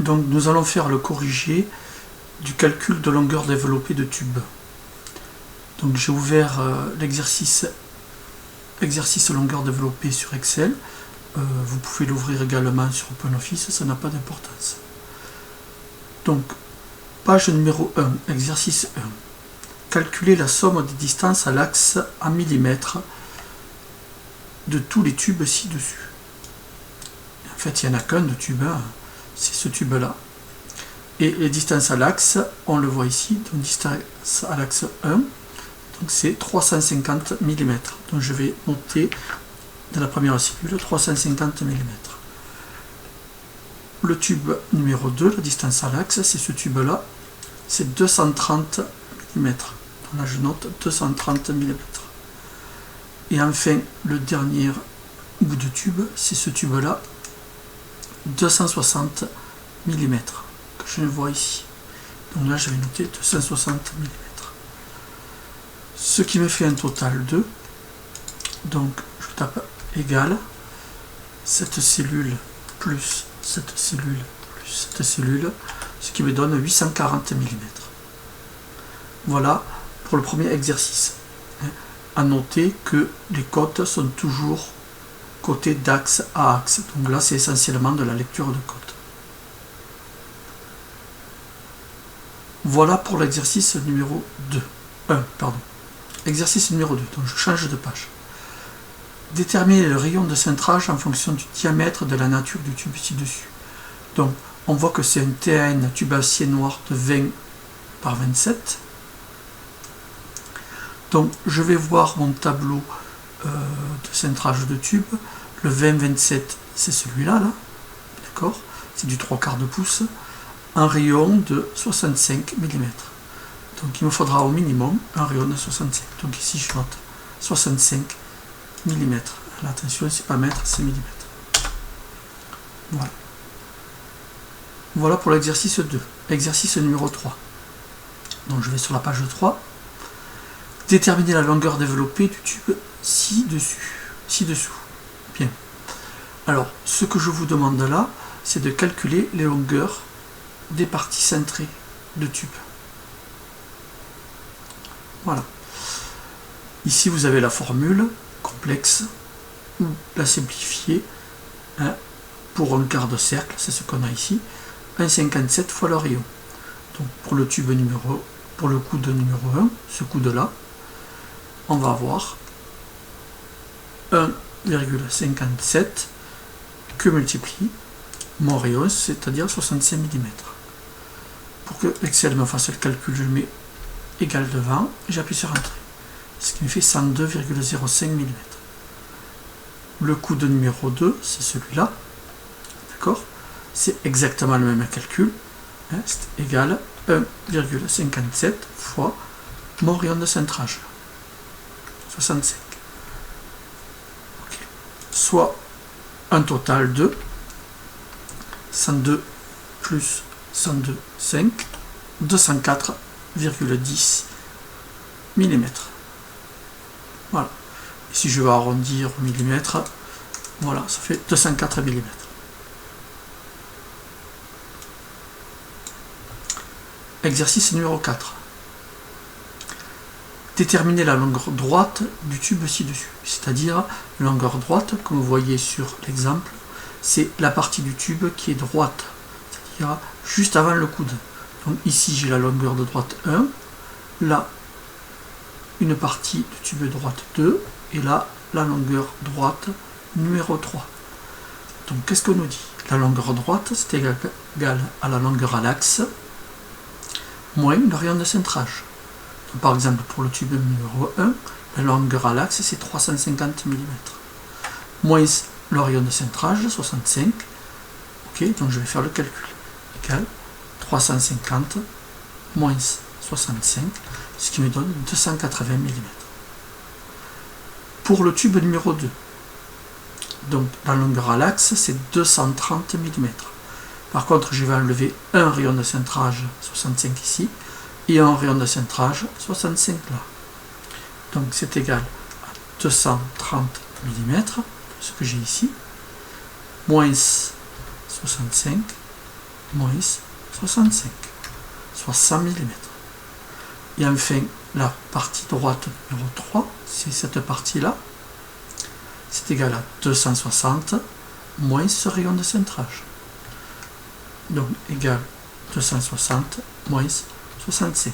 Donc nous allons faire le corrigé du calcul de longueur développée de tube. Donc j'ai ouvert l'exercice longueur développée sur Excel. Vous pouvez l'ouvrir également sur OpenOffice, ça n'a pas d'importance. Donc, page numéro 1, exercice 1. Calculer la somme des distances à l'axe en millimètres de tous les tubes ci-dessus. En fait, il n'y en a qu'un de tube, c'est ce tube-là. Et les distances à l'axe, on le voit ici, donc distance à l'axe 1, donc c'est 350 mm. Donc je vais noter dans la première cellule 350 mm. Le tube numéro 2, la distance à l'axe, c'est ce tube-là, c'est 230 mm. Donc là je note 230 mm. Et enfin, le dernier bout de tube, c'est ce tube-là, 260 mm, que je vois ici. Donc là je vais noter 260 mm. Ce qui me fait un total de, donc je tape égal, cette cellule plus cette cellule plus cette cellule, ce qui me donne 840 mm. Voilà pour le premier exercice. À noter que les côtes sont toujours côtés d'axe à axe. Donc là c'est essentiellement de la lecture de côtes. Voilà pour l'exercice numéro 2. Exercice numéro 2. Donc je change de page. Déterminer le rayon de cintrage en fonction du diamètre de la nature du tube ci-dessus. Donc, on voit que c'est un TAN tube acier noir de 20 par 27. Donc, je vais voir mon tableau de cintrage de tube. Le 20-27, c'est celui-là, là. D'accord? C'est du 3/4 de pouce. Un rayon de 65 mm. Donc, il me faudra au minimum un rayon de 65. Donc, ici, je note 65 mm. Attention, c'est pas mètre, c'est millimètre. Voilà. Voilà pour l'exercice 2. Exercice numéro 3. Donc je vais sur la page 3. Déterminer la longueur développée du tube ci-dessous. Bien. Alors, ce que je vous demande là, c'est de calculer les longueurs des parties cintrées de tube. Voilà. Ici, vous avez la formule complexe ou la simplifiée pour un quart de cercle, c'est ce qu'on a ici, 1,57 fois le rayon. Donc pour le coude numéro 1, ce coude-là, on va avoir 1,57 que multiplie mon rayon, c'est-à-dire 65 mm. Pour que Excel me fasse le calcul, je mets égal devant et j'appuie sur Entrée. Ce qui me fait 102,05 mm. Le coude numéro 2, c'est celui-là. D'accord? C'est exactement le même calcul. C'est égal à 1,57 fois mon rayon de cintrage. 65. Okay. Soit un total de 102 plus 102,5, 204,10 mm. Voilà. Et si je veux arrondir au millimètre, voilà, ça fait 204 mm. Exercice numéro 4. Déterminer la longueur droite du tube ci-dessus. C'est-à-dire, la longueur droite, comme vous voyez sur l'exemple, c'est la partie du tube qui est droite. C'est-à-dire juste avant le coude. Donc ici, j'ai la longueur de droite 1. Là, une partie du tube droite 2. Et là, la longueur droite numéro 3. Donc, qu'est-ce qu'on nous dit? La longueur droite, c'est égal à la longueur à l'axe, moins le rayon de cintrage. Donc, par exemple, pour le tube numéro 1, la longueur à l'axe, c'est 350 mm. Moins le rayon de cintrage, 65. Ok, donc je vais faire le calcul. Égal 350 moins 65, ce qui me donne 280 mm. Pour le tube numéro 2, donc la longueur à l'axe, c'est 230 mm. Par contre, je vais enlever un rayon de cintrage, 65 ici, et un rayon de cintrage, 65 là. Donc c'est égal à 230 mm, ce que j'ai ici, moins 65, moins 65, soit 100 mm. Et enfin, la partie droite numéro 3, c'est cette partie-là, c'est égal à 260 moins ce rayon de cintrage. Donc, égal 260 moins 65,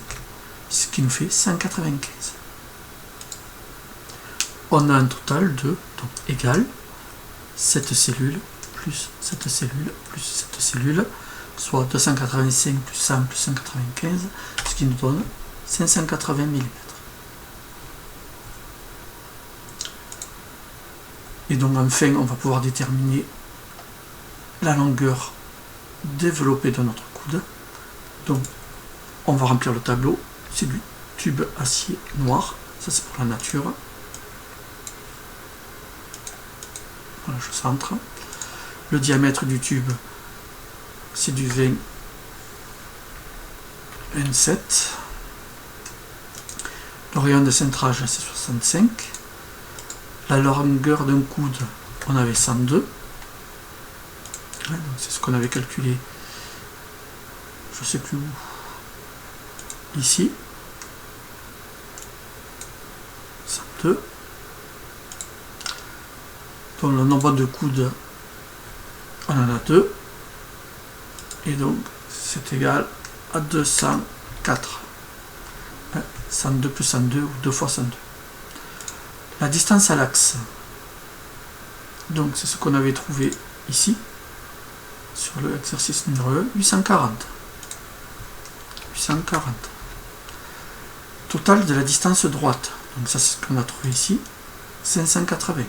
ce qui nous fait 195. On a un total de, donc, égal cette cellule plus cette cellule plus cette cellule, soit 285 plus 100 plus 195, ce qui nous donne 580 mm. Et donc enfin, on va pouvoir déterminer la longueur développée de notre coude. Donc on va remplir le tableau, c'est du tube acier noir, ça c'est pour la nature. Voilà, je centre. Le diamètre du tube, c'est du 20 27. Le rayon de cintrage, c'est 65. La longueur d'un coude, on avait 102. C'est ce qu'on avait calculé, je sais plus où, ici. 102. Donc le nombre de coudes, on en a 2. Et donc c'est égal à 204. 102 plus 102 ou 2 fois 102. La distance à l'axe, donc c'est ce qu'on avait trouvé ici, sur l'exercice numéro 1, 840. 840. Total de la distance droite, donc ça c'est ce qu'on a trouvé ici, 580.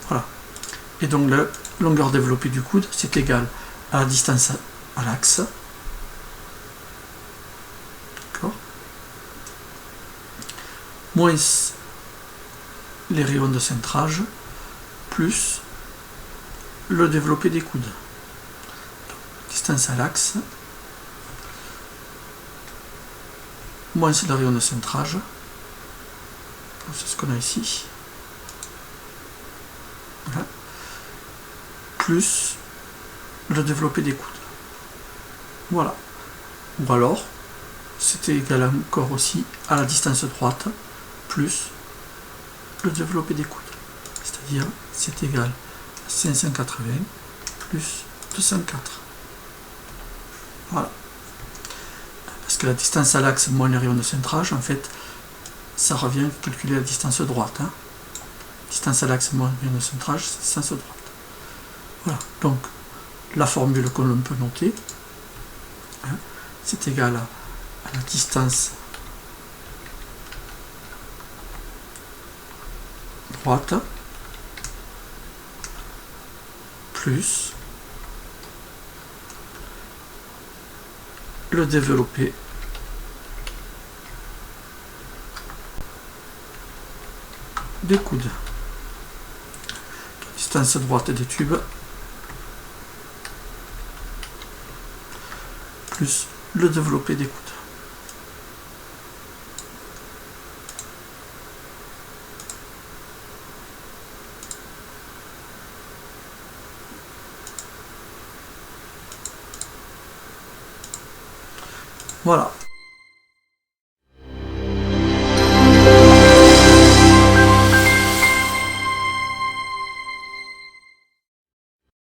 Voilà. Et donc la longueur développée du coude, c'est égal à la distance à l'axe, moins les rayons de cintrage, plus le développé des coudes. Donc, distance à l'axe, moins le rayon de cintrage, c'est ce qu'on a ici, voilà, plus le développé des coudes. Voilà. Ou alors, c'était égal encore aussi à la distance droite, plus le développé des coudes. C'est-à-dire, c'est égal à 580 plus 204. Voilà. Parce que la distance à l'axe moins les rayons de cintrage, en fait, ça revient à calculer la distance droite. Hein. Distance à l'axe moins les rayons de cintrage, c'est distance droite. Voilà. Donc, la formule que l'on peut noter, hein, c'est égal à la distance droite plus le développé des coudes. Distance droite des tubes plus le développé des coudes. Voilà.